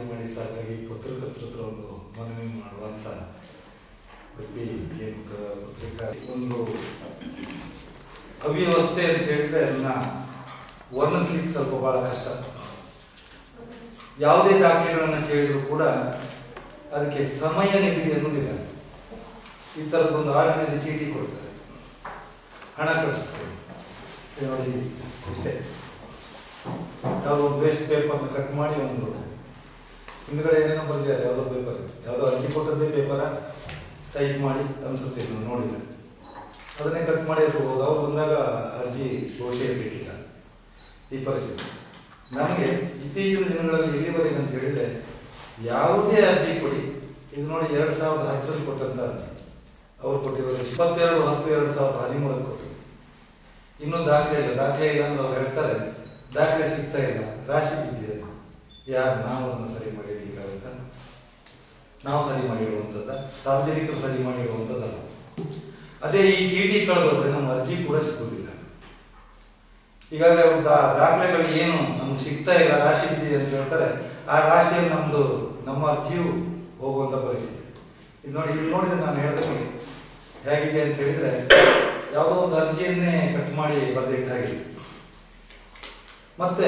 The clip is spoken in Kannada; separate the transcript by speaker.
Speaker 1: ಮಾಡಿ ಸಾಕಾಗಿ ಪತ್ರಕರ್ತರ ಹತ್ರ ಒಂದು ಮನವಿ ಮಾಡುವಂಥ ಏನು ಪತ್ರಿಕಾ ಒಂದು ಅವ್ಯವಸ್ಥೆ ಅಂತ ಹೇಳಿದ್ರೆ ಅದನ್ನ ವರ್ಣಿಸ್ಲಿಕ್ಕೆ ಸ್ವಲ್ಪ ಬಹಳ ಕಷ್ಟ. ಯಾವುದೇ ದಾಖಲೆಗಳನ್ನು ಕೇಳಿದ್ರು ಕೂಡ ಅದಕ್ಕೆ ಸಮಯ ನಿಗದಿ ಅನ್ನೋದಿಲ್ಲ. ಈ ಥರದೊಂದು ಆರ್ಡಿನರಿ ಚೀಟಿ ಕೊಡ್ತಾರೆ, ಹಣ ಕಟ್ಟಿಸ್ಕೊಂಡು ನೋಡಿ ಅಷ್ಟೇ. ಯಾವುದೋ ಒಂದು ವೇಸ್ಟ್ ಪೇಪರ್ನ ಕಟ್ ಮಾಡಿ ಒಂದು ಹಿಂದ್ಗಡೆ ಏನೇನೋ ಬಂದಿದ್ದಾರೆ, ಯಾವುದೋ ಪೇಪರ್ ಇದೆ, ಯಾವುದೋ ಅರ್ಜಿ ಕೊಟ್ಟದ್ದೇ ಪೇಪರ ಟೈಪ್ ಮಾಡಿ ಅನ್ಸುತ್ತೆ ನೀವು ನೋಡಿದರೆ, ಅದನ್ನೇ ಕಟ್ ಮಾಡಿ ಇರ್ಬೋದು. ಅವ್ರು ಬಂದಾಗ ಅರ್ಜಿ ಘೋಷಣೆ ಇರಬೇಕಿಲ್ಲ. ಈ ಪರಿಸ್ಥಿತಿ ನಮಗೆ ಇತ್ತೀಚಿನ ದಿನಗಳಲ್ಲಿ ಇಲ್ಲಿವರೆಗೆ ಅಂತ ಹೇಳಿದರೆ ಯಾವುದೇ ಅರ್ಜಿ ಕೊಡಿ, ಇದು ನೋಡಿ 2010ರಲ್ಲಿ ಕೊಟ್ಟಂಥ ಅರ್ಜಿ ಅವ್ರು ಕೊಟ್ಟಿರೋದು 22/10/2013 ಕೊಟ್ಟರು. ಇನ್ನೂ ದಾಖಲೆ ಇಲ್ಲ ಅಂದ್ರೆ ಅವ್ರು ಹೇಳ್ತಾರೆ ದಾಖಲೆ ಸಿಗ್ತಾ ಇಲ್ಲ, ರಾಶಿ ಬಿದ್ದಿದೆ. ಯಾರು ನಾವು ಅದನ್ನು ಸರಿ ಮಾಡಿ ಇಡಲಿಕ್ಕಾಗುತ್ತಾ? ನಾವು ಸರಿ ಮಾಡಿಡುವಂಥದ್ದು, ಸಾರ್ವಜನಿಕರು ಸರಿ ಮಾಡಿಡುವಂಥದ್ದಲ್ಲ. ಅದೇ ಈ ಚೀಟಿ ಕಳೆದೋದ್ರೆ ನಮ್ಮ ಅರ್ಜಿ ಕೂಡ ಸಿಗೋದಿಲ್ಲ. ಈಗಾಗಲೇ ಅವ್ರ ದಾಖಲೆಗಳು ಏನು ನಮ್ಗೆ ಸಿಗ್ತಾ ಇಲ್ಲ, ರಾಶಿ ಬಿದ್ದಿದೆ ಅಂತ ಹೇಳ್ತಾರೆ. ಆ ರಾಶಿಯಲ್ಲಿ ನಮ್ಮ ಅರ್ಜಿಯು ಹೋಗುವಂಥ ಪರಿಸ್ಥಿತಿ. ಇದು ನೋಡಿ, ಇಲ್ಲಿ ನೋಡಿದ್ರೆ ನಾನು ಹೇಳಿದಂಗೆ ಹೇಗಿದೆ ಅಂತ ಹೇಳಿದರೆ ಯಾವುದೋ ಒಂದು ಅರ್ಜಿಯನ್ನೇ ಕಟ್ ಮಾಡಿ ಬರೆದಿಟ್ಟಾಗಿದೆ. ಮತ್ತೆ